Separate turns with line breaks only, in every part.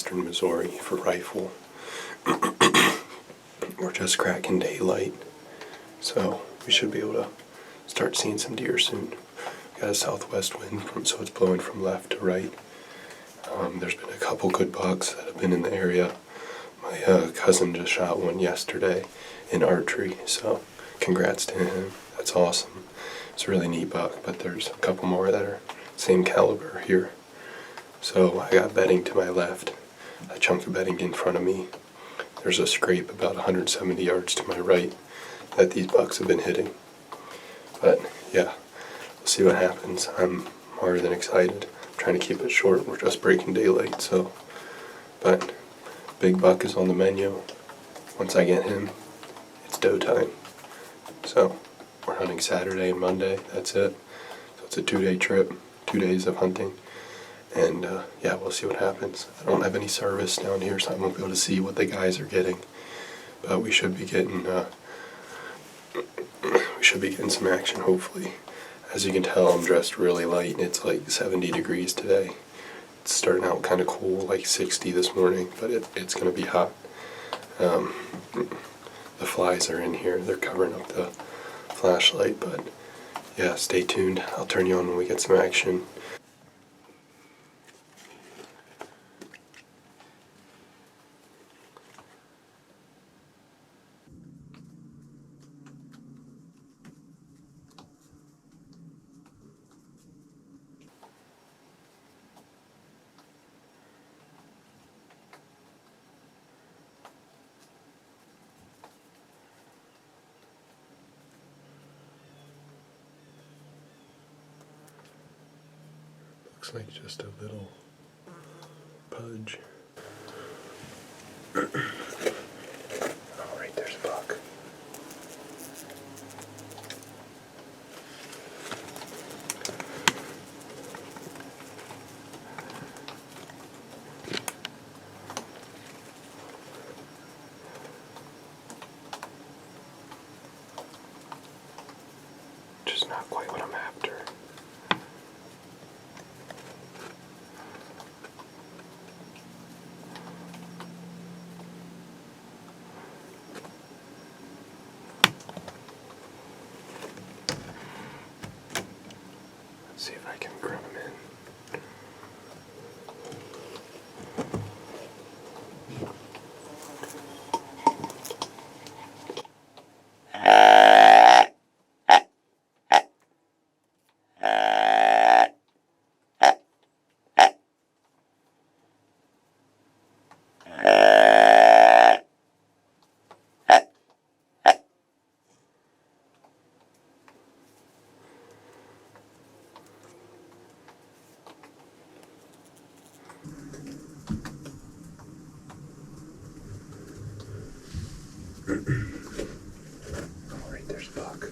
western Missouri for rifle. We're just cracking daylight, so we should be able to start seeing some deer soon. Got a southwest wind, so it's blowing from left to right. There's been a couple good bucks that have been in the area. My cousin just shot one yesterday in archery, so congrats to him. That's awesome. It's a really neat buck, but there's a couple more that are same caliber here. So I got bedding to my left, a chunk of bedding in front of me. There's a scrape about 170 yards to my right that these bucks have been hitting. But yeah, we'll see what happens. I'm more than excited. I'm trying to keep it short. We're just breaking daylight, so. But big buck is on the menu. Once I get him, it's dough time. So we're hunting Saturday and Monday. That's it. So it's a 2-day trip, 2 days of hunting. And yeah, we'll see what happens. I don't have any service down here, so I won't be able to see what the guys are getting. But we should be getting some action, hopefully. As you can tell, I'm dressed really light. It's like 70 degrees today. It's starting out kind of cool, like 60 this morning, but it's going to be hot. The flies are in here. They're covering up the flashlight, but yeah, stay tuned. I'll turn you on when we get some action. Looks like just a little pudge. Alright, there's a buck. Just not quite what I'm after. See if I can grunt him in. Alright, there's a buck.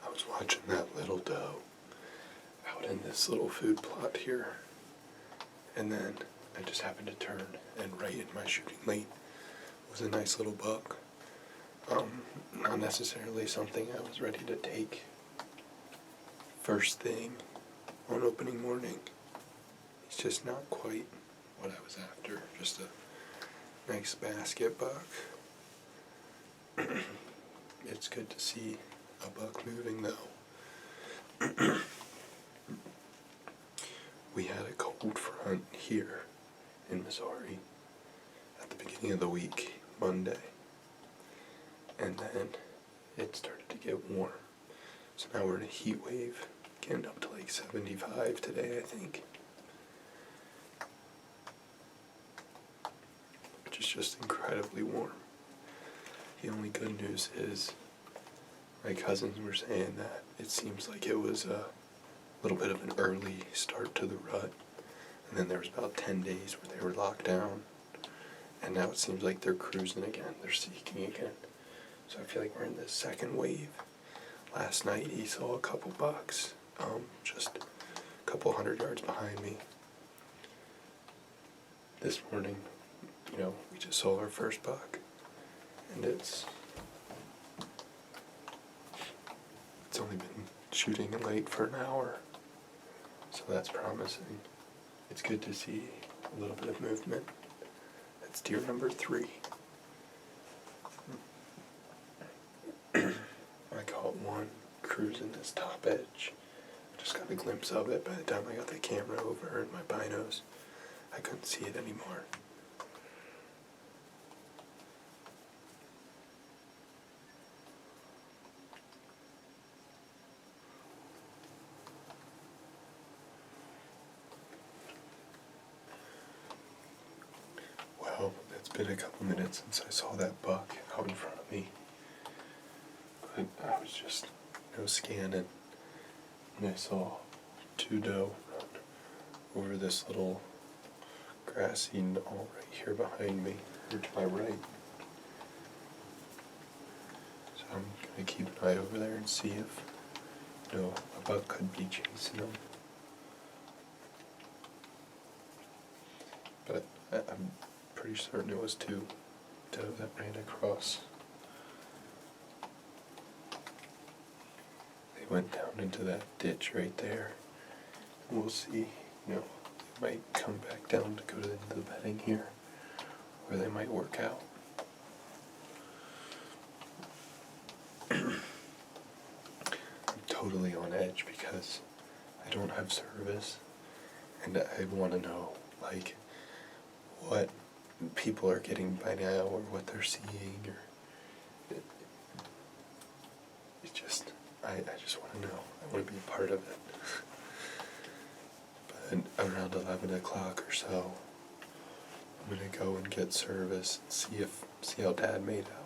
I was watching that little doe out in this little food plot here, and then I just happened to turn, and right in my shooting lane was a nice little buck. Not necessarily something I was ready to take first thing on opening morning. It's just not quite what I was after. Just a nice basket buck. It's good to see a buck moving though. We had a cold front here in Missouri at the beginning of the week, Monday. And then it started to get warm. So now we're in a heat wave, getting up to like 75 today, I think. Which is just incredibly warm. The only good news is my cousins were saying that it seems like it was a little bit of an early start to the rut. And then there was about 10 days where they were locked down. And now it seems like they're cruising again. They're seeking again. So I feel like we're in this second wave. Last night he saw a couple bucks, just a couple 100 yards behind me. This morning, we just saw our first buck. and it's only been shooting late for an hour, so that's promising. It's good to see a little bit of movement. That's deer number 3. I caught one cruising this top edge. Just got a glimpse of it. By the time I got the camera over and my binos, I couldn't see it anymore. Well, it's been a couple minutes since I saw that buck out in front of me. But I was just scanning, and I saw 2 doe run over this little grassy knoll right here behind me, or to my right. So I'm gonna keep an eye over there and see if a buck could be chasing them. But I'm pretty certain it was 2 doe that ran across. They went down into that ditch right there. We'll see, they might come back down to go into the bedding here, or they might work out. I'm totally on edge because I don't have service, and I want to know, what people are getting by now, or what they're seeing, or it's just, I just want to know. I want to be a part of it. But around 11 o'clock or so, I'm going to go and get service and see how Dad made out.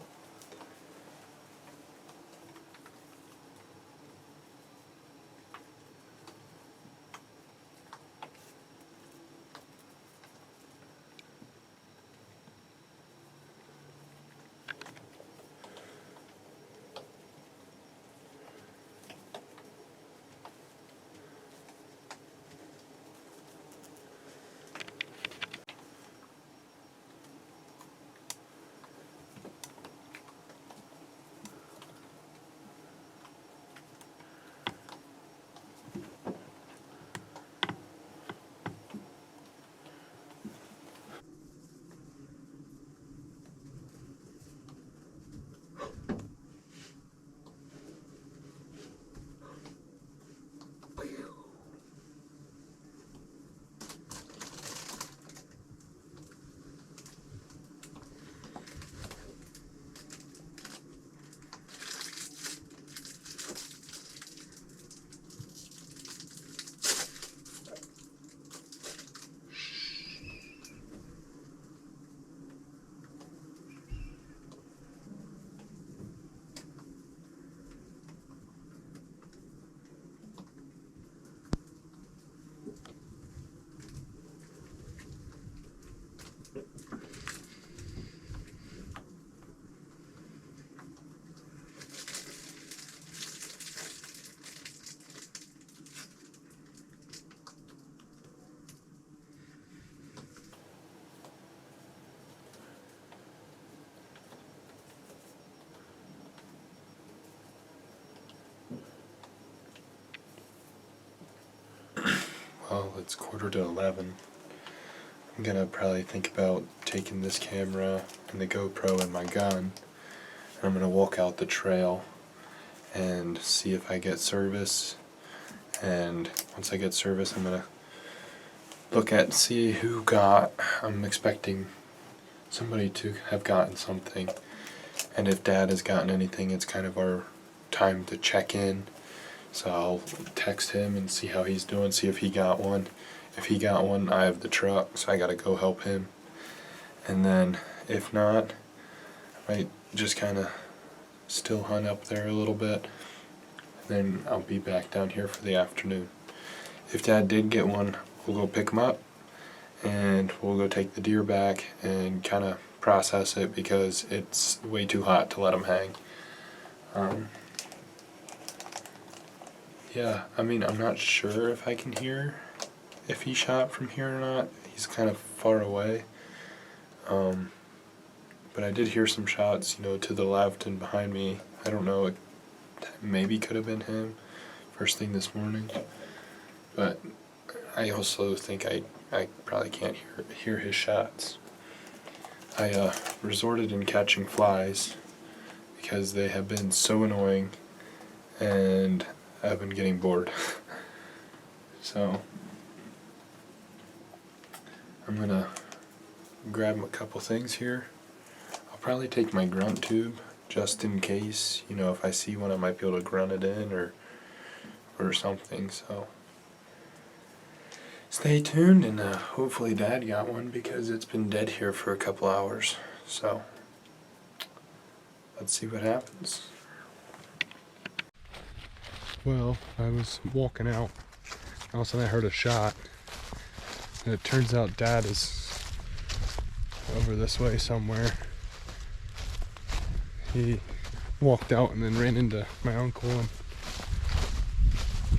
Well, it's 11:15. I'm gonna probably think about taking this camera and the GoPro and my gun, and I'm gonna walk out the trail and see if I get service. And once I get service, I'm gonna look at and see who got. I'm expecting somebody to have gotten something, and if Dad has gotten anything, it's kind of our time to check in. So I'll text him and see how he's doing, see if he got one. If he got one, I have the truck, so I gotta go help him. And then, if not, I might just kind of still hunt up there a little bit. Then I'll be back down here for the afternoon. If Dad did get one, we'll go pick him up, and we'll go take the deer back and kind of process it because it's way too hot to let him hang. Yeah, I mean, I'm not sure if I can hear if he shot from here or not. He's kind of far away. But but I did hear some shots, to the left and behind me. I don't know, it maybe could have been him first thing this morning, but I also think I probably can't hear his shots. I resorted in catching flies because they have been so annoying and I've been getting bored. So I'm gonna grab a couple things here. I'll probably take my grunt tube just in case, if I see one I might be able to grunt it in or something. So stay tuned, and hopefully Dad got one because it's been dead here for a couple hours. So let's see what happens. Well, I was walking out, all of a sudden I heard a shot, and it turns out Dad is over this way somewhere. He walked out and then ran into my uncle, and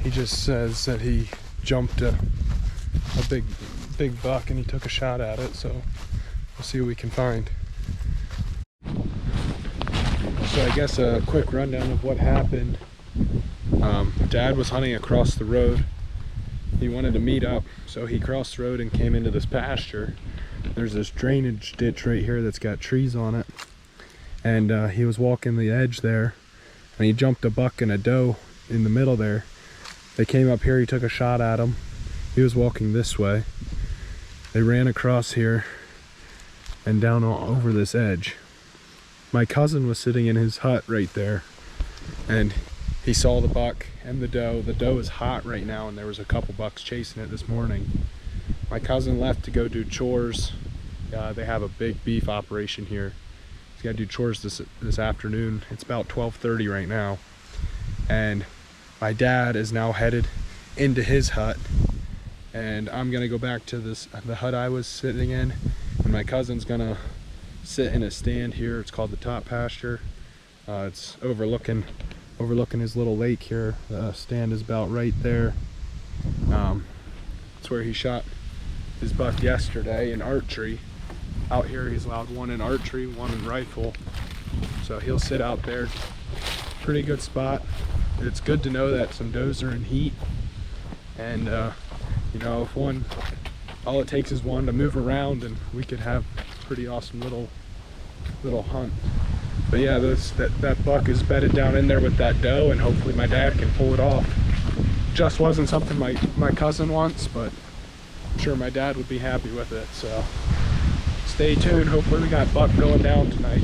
he just says that he jumped a big buck and he took a shot at it, so we'll see what we can find. So I guess a quick rundown of what happened. Dad was hunting across the road. He wanted to meet up, so he crossed the road and came into this pasture. There's this drainage ditch right here that's got trees on it, and he was walking the edge there, and he jumped a buck and a doe in the middle there. They came up here, he took a shot at him. He was walking this way. They ran across here and down over this edge. My cousin was sitting in his hut right there, and he saw the buck and the doe. The doe is hot right now, and there was a couple bucks chasing it this morning. My cousin left to go do chores. They have a big beef operation here. He's got to do chores this afternoon. It's about 12:30 right now, and my dad is now headed into his hut, and I'm gonna go back to the hut I was sitting in, and my cousin's gonna sit in a stand here. It's called the Top Pasture. It's overlooking his little lake here. The stand is about right there. It's where he shot his buck yesterday in archery. Out here he's allowed one in archery, one in rifle, so he'll sit out there. Pretty good spot. It's good to know that some does are in heat, and if one, all it takes is one to move around, and we could have a pretty awesome little hunt. But yeah, that buck is bedded down in there with that doe, and hopefully my dad can pull it off. Just wasn't something my cousin wants, but I'm sure my dad would be happy with it. So stay tuned. Hopefully we got buck going down tonight.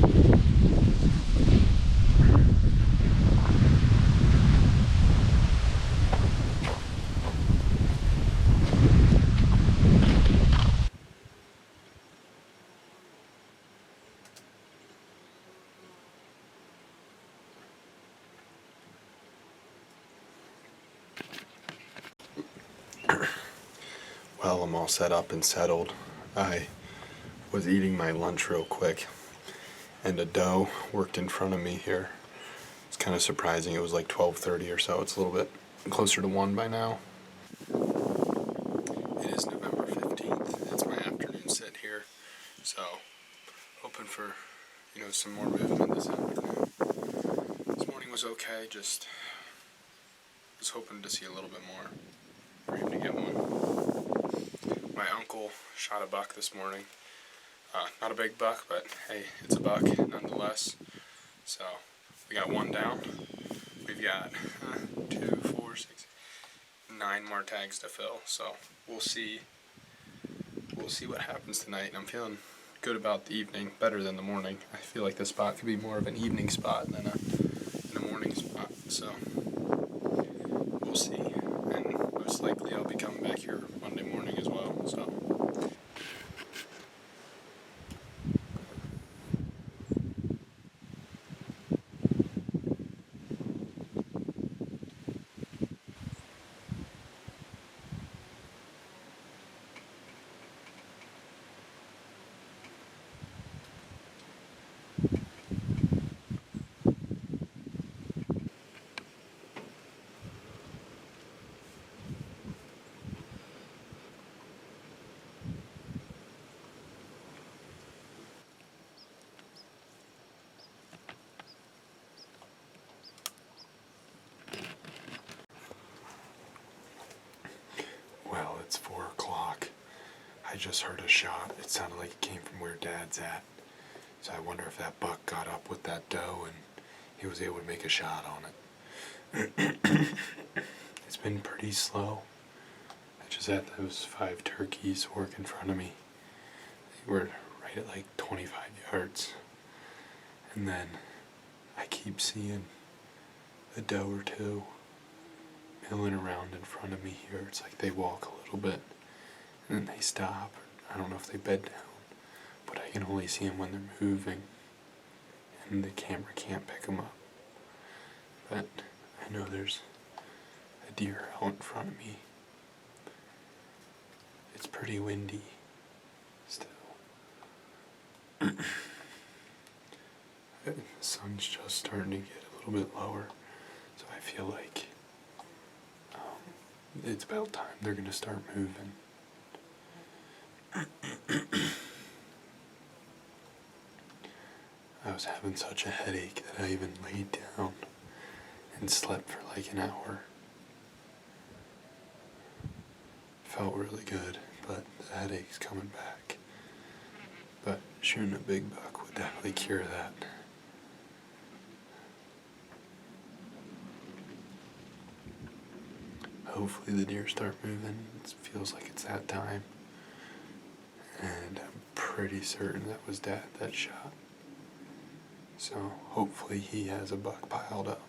Well, I'm all set up and settled. I was eating my lunch real quick, and a doe worked in front of me here. It's kind of surprising. It was like 12:30 or so. It's a little bit closer to 1 by now. It is November 15th. It's my afternoon sit here, so hoping for some more movement this afternoon. This morning was okay. Just was hoping to see a little bit more for him to get one. My uncle shot a buck this morning. Not a big buck, but hey, it's a buck nonetheless. So we got one down. We've got 2, 4, 6, 9 more tags to fill. So we'll see what happens tonight. And I'm feeling good about the evening, better than the morning. I feel like this spot could be more of an evening spot than a morning spot. So we'll see. And most likely I'll be coming back here Monday morning as well. So.
I just heard a shot. It sounded like it came from where Dad's at. So I wonder if that buck got up with that doe and he was able to make a shot on it. It's been pretty slow. I just had those 5 turkeys work in front of me. They were right at like 25 yards. And then I keep seeing a doe or two milling around in front of me here. It's like they walk a little bit and then they stop. I don't know if they bed down, but I can only see them when they're moving and the camera can't pick them up. But I know there's a deer out in front of me. It's pretty windy still. The sun's just starting to get a little bit lower, so I feel like it's about time they're going to start moving. I was having such a headache that I even laid down and slept for like an hour. Felt really good, but the headache's coming back. But shooting a big buck would definitely cure that. Hopefully the deer start moving. It feels like it's that time. And I'm pretty certain that was Dad that shot. So hopefully he has a buck piled up.